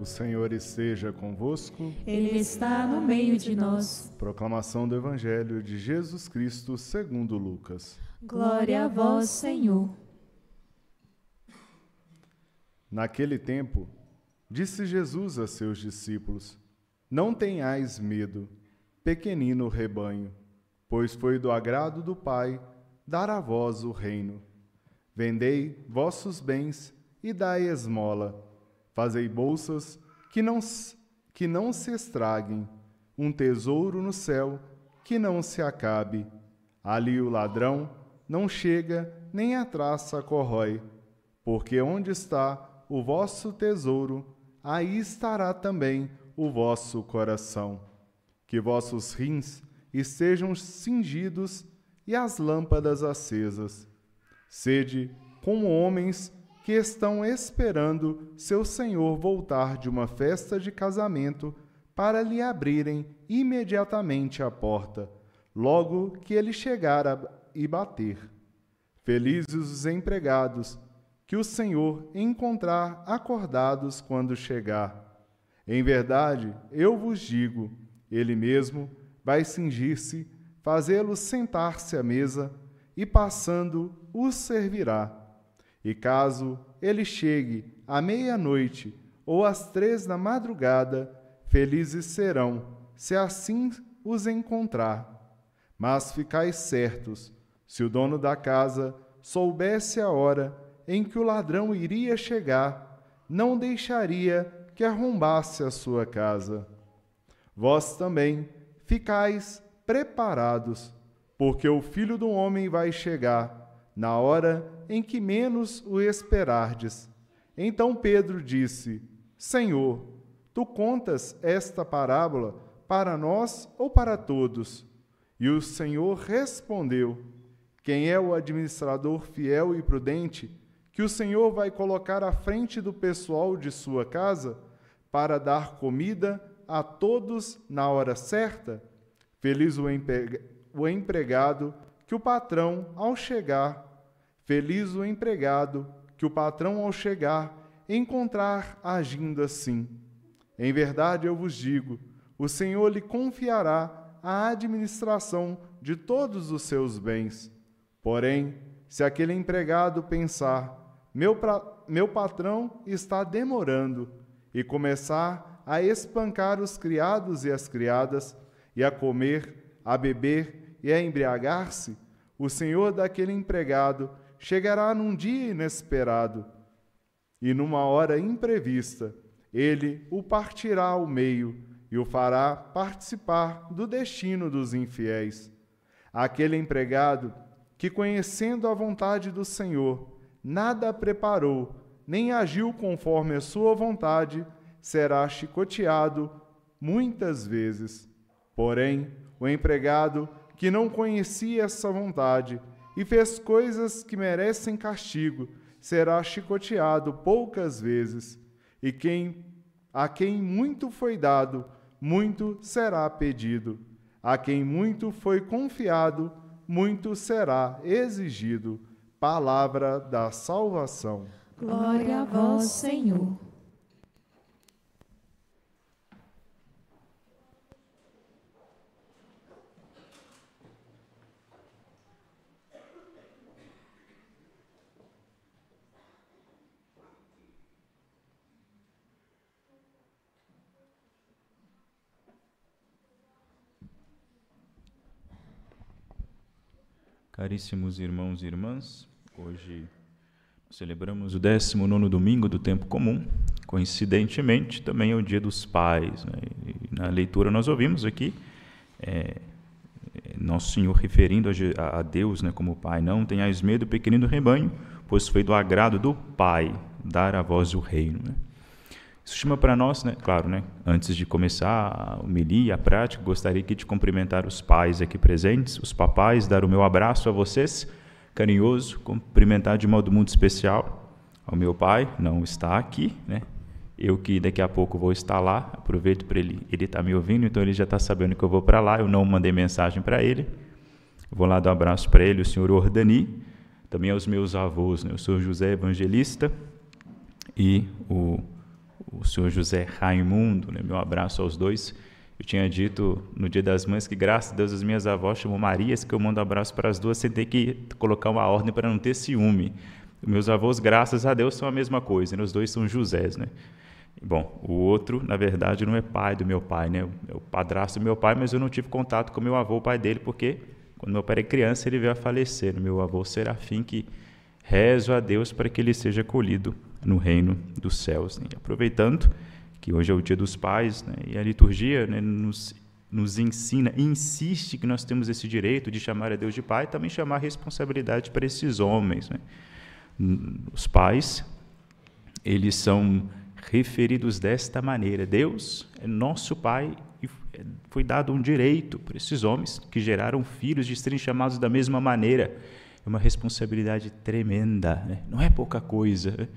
O Senhor esteja convosco. Ele está no meio de nós. Proclamação do Evangelho de Jesus Cristo segundo Lucas. Glória a vós, Senhor. Naquele tempo, disse Jesus a seus discípulos: Não tenhais medo, pequenino rebanho, pois foi do agrado do Pai dar a vós o reino. Vendei vossos bens e dai esmola. Fazei bolsas que não se estraguem, um tesouro no céu que não se acabe. Ali o ladrão não chega, nem a traça corrói, porque onde está o vosso tesouro, aí estará também o vosso coração. Que vossos rins estejam cingidos e as lâmpadas acesas. Sede como homens que estão esperando seu senhor voltar de uma festa de casamento para lhe abrirem imediatamente a porta, logo que ele chegar e bater. Felizes os empregados que o senhor encontrar acordados quando chegar. Em verdade, eu vos digo, ele mesmo vai cingir-se, fazê-los sentar-se à mesa e, passando, os servirá. E caso ele chegue à meia-noite ou às 3 da madrugada, felizes serão, se assim os encontrar. Mas ficais certos, se o dono da casa soubesse a hora em que o ladrão iria chegar, não deixaria que arrombasse a sua casa. Vós também ficais preparados, porque o Filho do Homem vai chegar na hora em que menos o esperardes. Então Pedro disse: Senhor, tu contas esta parábola para nós ou para todos? E o Senhor respondeu: Quem é o administrador fiel e prudente que o Senhor vai colocar à frente do pessoal de sua casa para dar comida a todos na hora certa? Feliz o empregado que o patrão, ao chegar, encontrar agindo assim. Em verdade, eu vos digo, o Senhor lhe confiará a administração de todos os seus bens. Porém, se aquele empregado pensar, meu patrão está demorando, e começar a espancar os criados e as criadas, e a comer, a beber e a embriagar-se, o senhor daquele empregado chegará num dia inesperado e numa hora imprevista. Ele o partirá ao meio e o fará participar do destino dos infiéis. Aquele empregado que, conhecendo a vontade do Senhor, nada preparou, nem agiu conforme a sua vontade, será chicoteado muitas vezes. Porém, o empregado que não conhecia essa vontade e fez coisas que merecem castigo, será chicoteado poucas vezes. E a quem muito foi dado, muito será pedido. A quem muito foi confiado, muito será exigido. Palavra da salvação. Glória a vós, Senhor. Caríssimos irmãos e irmãs, hoje celebramos o 19º domingo do tempo comum. Coincidentemente, também é o Dia dos Pais, né? E na leitura nós ouvimos aqui Nosso Senhor referindo a Deus, né, como Pai. Não tenhais medo, pequenino rebanho, pois foi do agrado do Pai dar a vós o reino, né? Isso chama para nós, né, claro, né, antes de começar a homilia, a prática, gostaria aqui de cumprimentar os pais aqui presentes, os papais, dar o meu abraço a vocês, carinhoso, cumprimentar de modo muito especial ao meu pai, não está aqui, né? Eu que daqui a pouco vou estar lá, aproveito para ele está me ouvindo, então ele já está sabendo que eu vou para lá, eu não mandei mensagem para ele, vou lá dar um abraço para ele, o senhor Ordani, também aos meus avós, né, o senhor José Evangelista e o o senhor José Raimundo, né? Meu abraço aos dois. Eu tinha dito no Dia das Mães que, graças a Deus, as minhas avós chamam Marias, que eu mando abraço para as duas sem ter que colocar uma ordem para não ter ciúme. Meus avós, graças a Deus, são a mesma coisa, né? Os dois são Josés, né? Bom, o outro, na verdade, não é pai do meu pai, né? É o padrasto do meu pai, mas eu não tive contato com meu avô, o pai dele, porque quando meu pai era criança, ele veio a falecer. Meu avô Serafim, que rezo a Deus para que ele seja acolhido no reino dos céus, né? Aproveitando que hoje é o Dia dos Pais, né? E a liturgia, né, nos ensina, insiste que nós temos esse direito de chamar a Deus de Pai, também chamar a responsabilidade para esses homens, né? Os pais, eles são referidos desta maneira: Deus é nosso Pai e foi dado um direito para esses homens que geraram filhos de serem chamados da mesma maneira. É uma responsabilidade tremenda, né? Não é pouca coisa.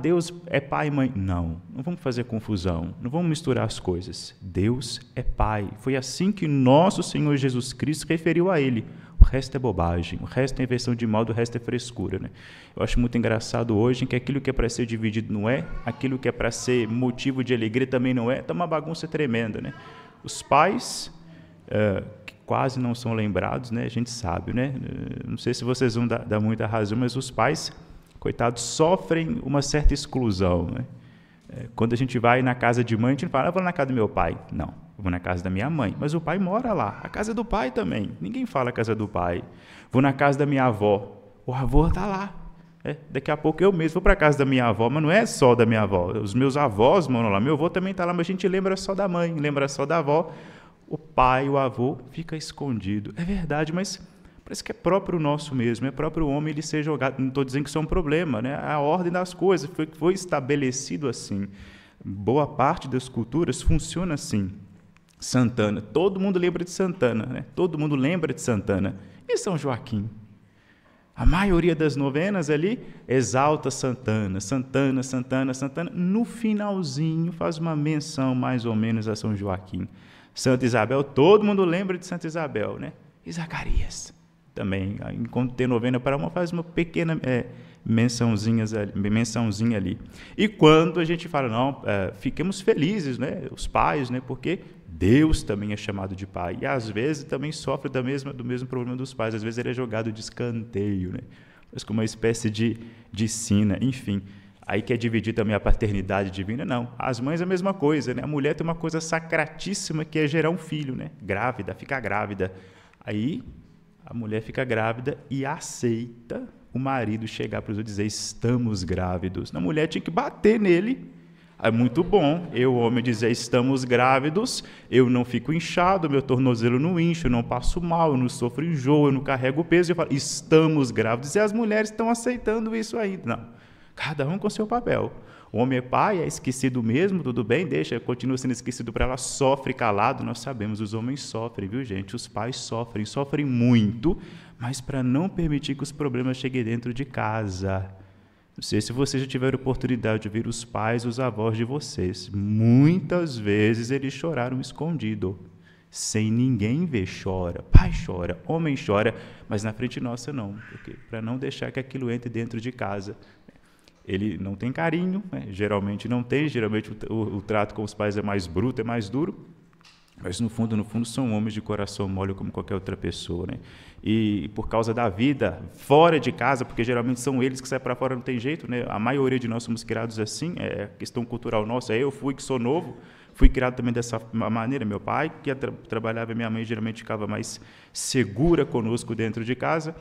Deus é pai e mãe. Não vamos fazer confusão, não vamos misturar as coisas. Deus é Pai. Foi assim que nosso Senhor Jesus Cristo referiu a Ele. O resto é bobagem, o resto é inversão de modo, o resto é frescura, né? Eu acho muito engraçado hoje que aquilo que é para ser dividido não é, aquilo que é para ser motivo de alegria também não é. Está uma bagunça tremenda, né? Os pais, que quase não são lembrados, né? A gente sabe, né? Não sei se vocês vão dar muita razão, mas os pais, coitados, sofrem uma certa exclusão, né? Quando a gente vai na casa de mãe, a gente não fala: eu vou na casa do meu pai. Não, eu vou na casa da minha mãe. Mas o pai mora lá. A casa do pai também. Ninguém fala a casa do pai. Vou na casa da minha avó. O avô está lá. Daqui a pouco eu mesmo vou para a casa da minha avó, mas não é só da minha avó. Os meus avós moram lá. Meu avô também está lá, mas a gente lembra só da mãe, lembra só da avó. O pai, o avô, fica escondido. É verdade, mas parece que é próprio nosso mesmo, é próprio homem ele ser jogado. Não estou dizendo que isso é um problema, né? A ordem das coisas foi estabelecido assim. Boa parte das culturas funciona assim. Santana, todo mundo lembra de Santana, né? Todo mundo lembra de Santana. E São Joaquim? A maioria das novenas ali exalta Santana, Santana, Santana, Santana. No finalzinho faz uma menção mais ou menos a São Joaquim. Santa Isabel, todo mundo lembra de Santa Isabel, né? E Zacarias também, enquanto tem novena para uma, faz uma pequena mençãozinha ali. E quando a gente fala, não, fiquemos felizes, né? Os pais, né? Porque Deus também é chamado de pai. E às vezes também sofre do mesmo problema dos pais. Às vezes ele é jogado de escanteio, né? Mas com uma espécie de sina, enfim. Aí quer dividir também a paternidade divina? Não. As mães é a mesma coisa, né? A mulher tem uma coisa sacratíssima que é gerar um filho, né? Grávida, ficar grávida. Aí a mulher fica grávida e aceita o marido chegar para os outros e dizer: estamos grávidos. A mulher tinha que bater nele. É muito bom eu, homem, dizer: estamos grávidos, eu não fico inchado, meu tornozelo não incha, eu não passo mal, eu não sofro enjoo, eu não carrego peso. Eu falo: estamos grávidos. E as mulheres estão aceitando isso ainda. Não. Cada um com seu papel. O homem é pai, é esquecido mesmo, tudo bem, deixa, continua sendo esquecido para ela, sofre calado. Nós sabemos, os homens sofrem, viu, gente? Os pais sofrem muito, mas para não permitir que os problemas cheguem dentro de casa. Não sei se vocês já tiveram oportunidade de ver os pais, os avós de vocês. Muitas vezes eles choraram escondido, sem ninguém ver. Chora, pai chora, homem chora, mas na frente nossa não, porque para não deixar que aquilo entre dentro de casa. Ele não tem carinho, né? Geralmente não tem, geralmente o trato com os pais é mais bruto, é mais duro, mas no fundo são homens de coração mole como qualquer outra pessoa, né? E por causa da vida fora de casa, porque geralmente são eles que saem para fora, não tem jeito, né? A maioria de nós somos criados assim, é questão cultural nossa. Eu que sou novo, fui criado também dessa maneira. Meu pai, que trabalhava, minha mãe geralmente ficava mais segura conosco dentro de casa.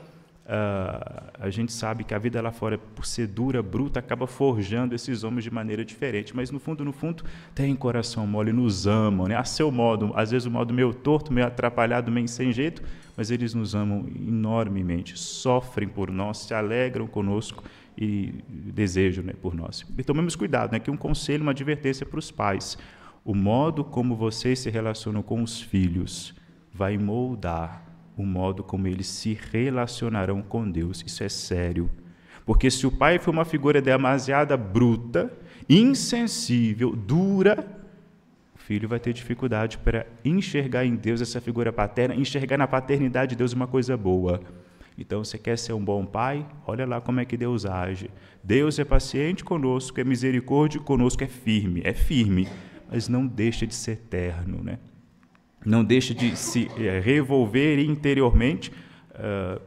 A gente sabe que a vida lá fora, por ser dura, bruta, acaba forjando esses homens de maneira diferente, mas no fundo, tem coração mole, nos amam, né? A seu modo, às vezes o modo meio torto, meio atrapalhado, meio sem jeito, mas eles nos amam enormemente, sofrem por nós, se alegram conosco e desejam, né, por nós. E tomemos cuidado, né? Aqui um conselho, uma advertência para os pais: o modo como vocês se relacionam com os filhos vai moldar o modo como eles se relacionarão com Deus. Isso é sério. Porque se o pai for uma figura demasiado bruta, insensível, dura, o filho vai ter dificuldade para enxergar em Deus essa figura paterna, enxergar na paternidade de Deus uma coisa boa. Então, você quer ser um bom pai? Olha lá como é que Deus age. Deus é paciente conosco, é misericórdia conosco, é firme, mas não deixa de ser eterno, né? Não deixa de se revolver interiormente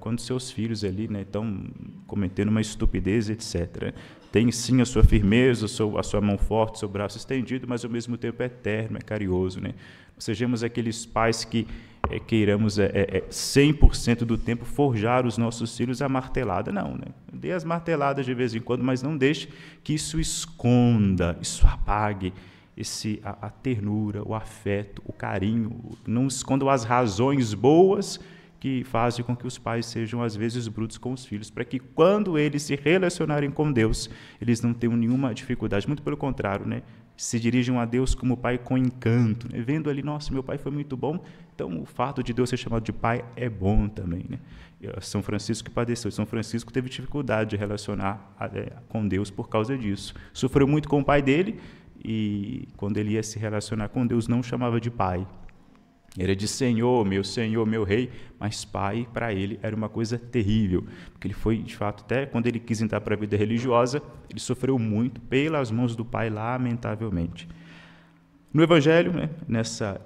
quando seus filhos ali, né, estão cometendo uma estupidez, etc. Tem sim a sua firmeza, a sua mão forte, seu braço estendido, mas ao mesmo tempo é eterno, é carinhoso, né? Sejamos aqueles pais que queiramos 100% do tempo forjar os nossos filhos a martelada, não, né? Dê as marteladas de vez em quando, mas não deixe que isso esconda, isso apague a ternura, o afeto, o carinho, não escondam as razões boas que fazem com que os pais sejam, às vezes, brutos com os filhos, para que, quando eles se relacionarem com Deus, eles não tenham nenhuma dificuldade, muito pelo contrário, né? Se dirigem a Deus como pai com encanto, né? Vendo ali, nossa, meu pai foi muito bom, então o fato de Deus ser chamado de pai é bom também, né? São Francisco que padeceu, São Francisco teve dificuldade de relacionar com Deus por causa disso. Sofreu muito com o pai dele, e quando ele ia se relacionar com Deus, não chamava de pai. Era de Senhor, meu rei, mas pai, para ele, era uma coisa terrível, porque ele foi, de fato, até quando ele quis entrar para a vida religiosa, ele sofreu muito pelas mãos do pai, lamentavelmente. No Evangelho, né,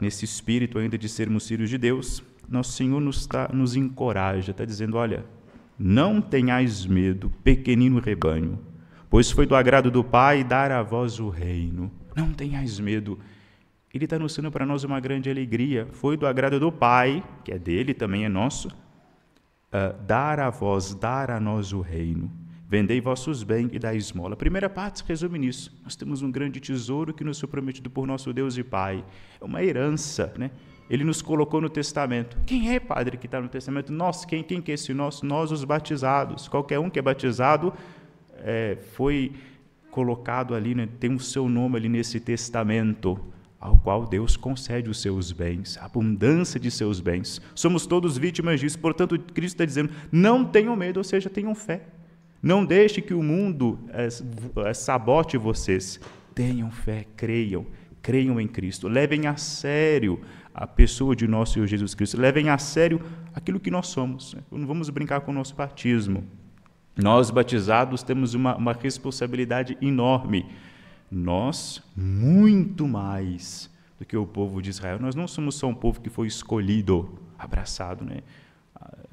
nesse espírito ainda de sermos filhos de Deus, nosso Senhor nos encoraja, está dizendo, olha, não tenhais medo, pequenino rebanho, pois foi do agrado do Pai dar a vós o reino. Não tenhais medo. Ele está anunciando para nós uma grande alegria. Foi do agrado do Pai, que é dele, também é nosso, dar a nós o reino. Vendei vossos bens e dai esmola. A primeira parte se resume nisso. Nós temos um grande tesouro que nos foi prometido por nosso Deus e Pai. É uma herança, né? Ele nos colocou no testamento. Quem é, Padre, que está no testamento? Nós, quem que é esse nosso? Nós, os batizados. Qualquer um que é batizado foi colocado ali, né? Tem o seu nome ali nesse testamento, ao qual Deus concede os seus bens, a abundância de seus bens. Somos todos vítimas disso, portanto, Cristo está dizendo, não tenham medo, ou seja, tenham fé. Não deixe que o mundo sabote vocês. Tenham fé, creiam em Cristo. Levem a sério a pessoa de nosso Senhor Jesus Cristo. Levem a sério aquilo que nós somos. Não vamos brincar com o nosso batismo. Nós, batizados, temos uma responsabilidade enorme. Nós, muito mais do que o povo de Israel. Nós não somos só um povo que foi escolhido, abraçado, né?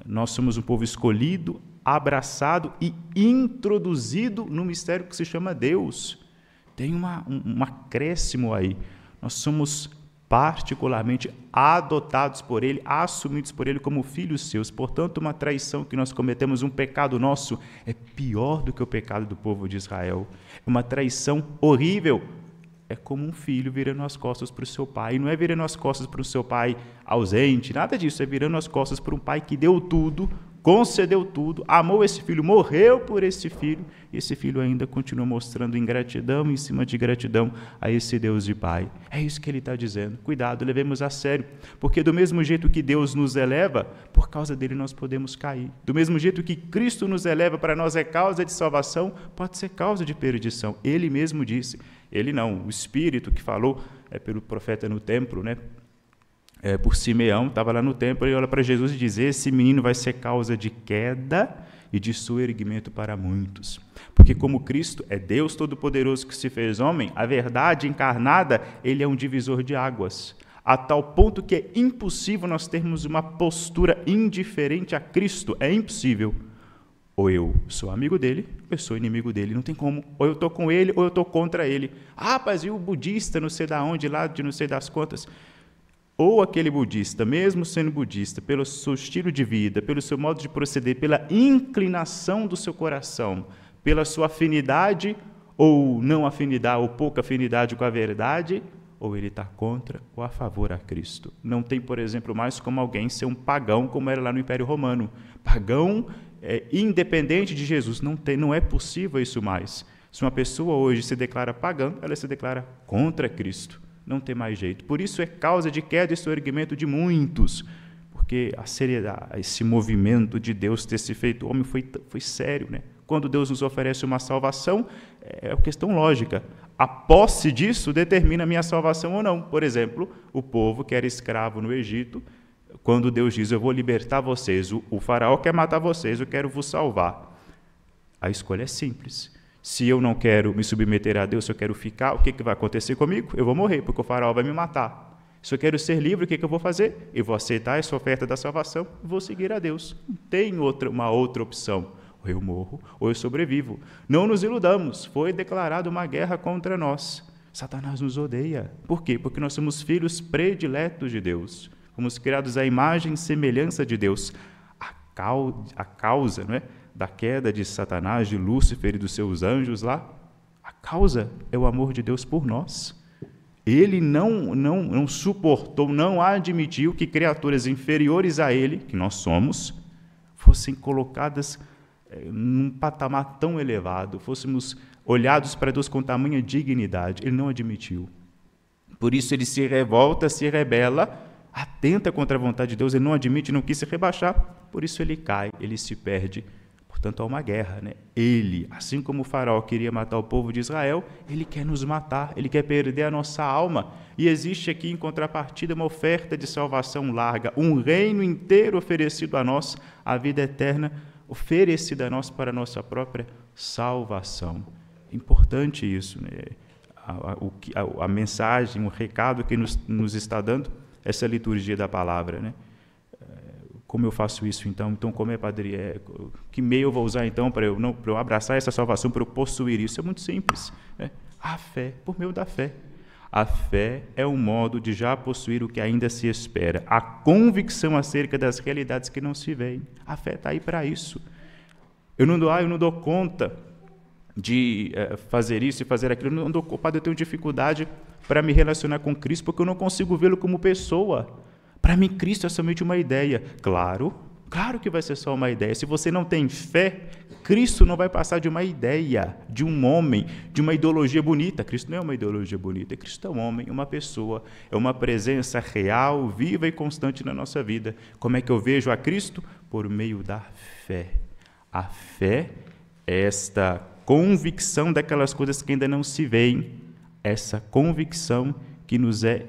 Nós somos um povo escolhido, abraçado e introduzido no mistério que se chama Deus. Tem um acréscimo aí. Nós somos particularmente adotados por Ele, assumidos por Ele como filhos seus. Portanto, uma traição que nós cometemos, um pecado nosso, é pior do que o pecado do povo de Israel. É uma traição horrível. É como um filho virando as costas para o seu pai. E não é virando as costas para o seu pai ausente, nada disso. É virando as costas para um pai que deu tudo, concedeu tudo, amou esse filho, morreu por esse filho, e esse filho ainda continua mostrando ingratidão em cima de gratidão a esse Deus e Pai. É isso que ele está dizendo. Cuidado, levemos a sério, porque do mesmo jeito que Deus nos eleva, por causa dele nós podemos cair. Do mesmo jeito que Cristo nos eleva, para nós é causa de salvação, pode ser causa de perdição. Ele mesmo disse, ele não, o Espírito que falou pelo profeta no templo, né? Por Simeão, estava lá no templo, ele olha para Jesus e diz, esse menino vai ser causa de queda e de soerguimento para muitos. Porque como Cristo é Deus Todo-Poderoso que se fez homem, a verdade encarnada, ele é um divisor de águas, a tal ponto que é impossível nós termos uma postura indiferente a Cristo, é impossível. Ou eu sou amigo dele, ou eu sou inimigo dele, não tem como. Ou eu estou com ele, ou eu estou contra ele. Ah, mas e o budista, não sei de onde, lá de não sei das quantas... Ou aquele budista, mesmo sendo budista, pelo seu estilo de vida, pelo seu modo de proceder, pela inclinação do seu coração, pela sua afinidade ou não afinidade, ou pouca afinidade com a verdade, ou ele está contra ou a favor a Cristo. Não tem, por exemplo, mais como alguém ser um pagão, como era lá no Império Romano. Pagão independente de Jesus. Não é possível isso mais. Se uma pessoa hoje se declara pagã, ela se declara contra Cristo. Não tem mais jeito. Por isso é causa de queda e soerguimento de muitos, porque a seriedade, esse movimento de Deus ter se feito homem foi sério, né? Quando Deus nos oferece uma salvação, é uma questão lógica. A posse disso determina a minha salvação ou não. Por exemplo, o povo que era escravo no Egito, quando Deus diz, eu vou libertar vocês, o faraó quer matar vocês, eu quero vos salvar. A escolha é simples. Se eu não quero me submeter a Deus, se eu quero ficar, o que vai acontecer comigo? Eu vou morrer, porque o faraó vai me matar. Se eu quero ser livre, o que eu vou fazer? Eu vou aceitar essa oferta da salvação, vou seguir a Deus. Não tem uma outra opção. Ou eu morro, ou eu sobrevivo. Não nos iludamos, foi declarada uma guerra contra nós. Satanás nos odeia. Por quê? Porque nós somos filhos prediletos de Deus. Fomos criados à imagem e semelhança de Deus. A causa, não é, da queda de Satanás, de Lúcifer e dos seus anjos lá, a causa é o amor de Deus por nós. Ele não suportou, não admitiu que criaturas inferiores a ele, que nós somos, fossem colocadas num patamar tão elevado, fôssemos olhados para Deus com tamanha dignidade. Ele não admitiu. Por isso ele se revolta, se rebela, atenta contra a vontade de Deus, ele não admite, não quis se rebaixar, por isso ele cai, ele se perde. Portanto, há uma guerra, né? Ele, assim como o faraó queria matar o povo de Israel, ele quer nos matar, ele quer perder a nossa alma. E existe aqui, em contrapartida, uma oferta de salvação larga, um reino inteiro oferecido a nós, a vida eterna oferecida a nós para a nossa própria salvação. É importante isso, né? A mensagem, o recado que nos está dando essa liturgia da palavra, né? Como eu faço isso, então? Então, como é, padre? Que meio eu vou usar, então, para eu abraçar essa salvação, para eu possuir isso? É muito simples, né? A fé, por meio da fé. A fé é um modo de já possuir o que ainda se espera. A convicção acerca das realidades que não se veem. A fé está aí para isso. Eu não dou conta de fazer isso e fazer aquilo. Eu tenho dificuldade para me relacionar com Cristo, porque eu não consigo vê-lo como pessoa. Para mim, Cristo é somente uma ideia. Claro que vai ser só uma ideia. Se você não tem fé, Cristo não vai passar de uma ideia, de um homem, de uma ideologia bonita. Cristo não é uma ideologia bonita. Cristo é um homem, uma pessoa, é uma presença real, viva e constante na nossa vida. Como é que eu vejo a Cristo? Por meio da fé. A fé é esta convicção daquelas coisas que ainda não se veem, essa convicção que nos é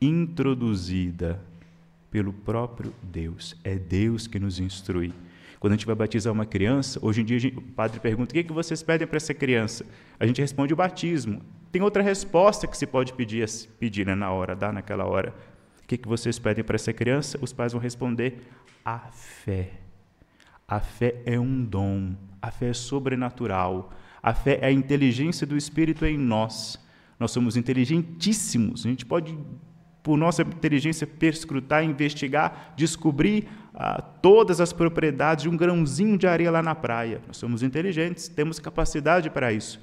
introduzida pelo próprio Deus. É Deus que nos instrui. Quando a gente vai batizar uma criança, hoje em dia o padre pergunta, o que vocês pedem para essa criança? A gente responde o batismo. Tem outra resposta que se pode pedir, né, na hora, dar naquela hora. O que vocês pedem para essa criança? Os pais vão responder, a fé. A fé é um dom, a fé é sobrenatural, a fé é a inteligência do Espírito em nós. Nós somos inteligentíssimos, a gente pode, por nossa inteligência, perscrutar, investigar, descobrir todas as propriedades de um grãozinho de areia lá na praia. Nós somos inteligentes, temos capacidade para isso.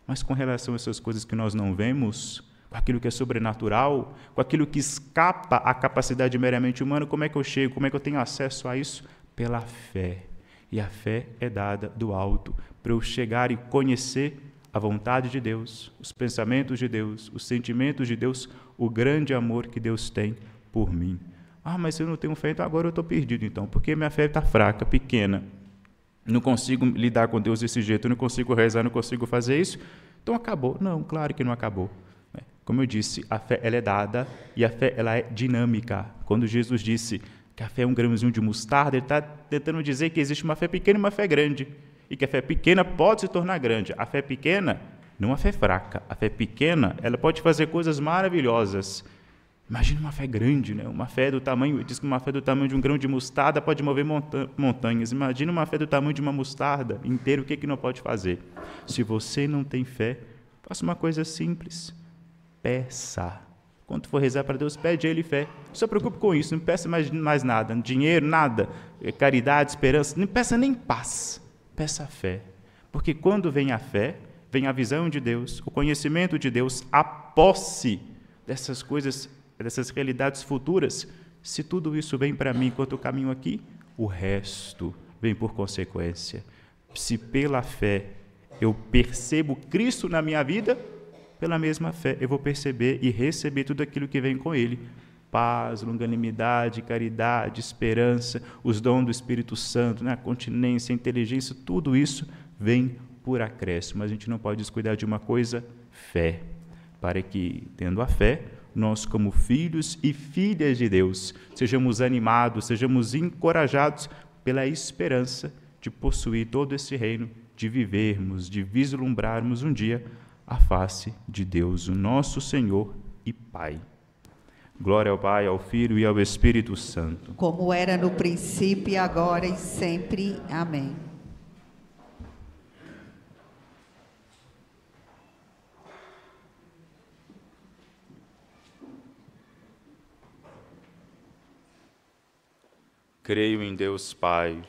Mas com relação a essas coisas que nós não vemos, com aquilo que é sobrenatural, com aquilo que escapa à capacidade meramente humana, como é que eu chego, como é que eu tenho acesso a isso? Pela fé. E a fé é dada do alto, para eu chegar e conhecer a vontade de Deus, os pensamentos de Deus, os sentimentos de Deus, o grande amor que Deus tem por mim. Mas eu não tenho fé, então agora eu estou perdido, então, porque minha fé está fraca, pequena. Não consigo lidar com Deus desse jeito, não consigo rezar, não consigo fazer isso, então acabou. Não, claro que não acabou. Como eu disse, a fé ela é dada e a fé ela é dinâmica. Quando Jesus disse que a fé é um grãozinho de mostarda, ele está tentando dizer que existe uma fé pequena e uma fé grande, e que a fé pequena pode se tornar grande. A fé pequena, não a fé fraca, a fé pequena, ela pode fazer coisas maravilhosas. Imagina uma fé grande, né? Uma fé do tamanho, diz que uma fé do tamanho de um grão de mostarda pode mover montanhas. Imagina uma fé do tamanho de uma mostarda inteira, o que não pode fazer? Se você não tem fé, faça uma coisa simples, peça. Quando for rezar para Deus, pede a Ele fé. Não se preocupe com isso, não peça mais nada, dinheiro, nada, caridade, esperança, não peça nem paz, peça fé. Porque quando vem a fé, vem a visão de Deus, o conhecimento de Deus, a posse dessas coisas, dessas realidades futuras. Se tudo isso vem para mim enquanto eu caminho aqui, o resto vem por consequência. Se pela fé eu percebo Cristo na minha vida, pela mesma fé eu vou perceber e receber tudo aquilo que vem com Ele. Paz, longanimidade, caridade, esperança, os dons do Espírito Santo, né? A continência, a inteligência, tudo isso vem por acréscimo. Mas a gente não pode descuidar de uma coisa, fé. Para que, tendo a fé, nós, como filhos e filhas de Deus, sejamos animados, sejamos encorajados pela esperança de possuir todo esse reino, de vivermos, de vislumbrarmos um dia a face de Deus, o nosso Senhor e Pai. Glória ao Pai, ao Filho e ao Espírito Santo. Como era no princípio, agora e sempre. Amém. Creio em Deus Pai,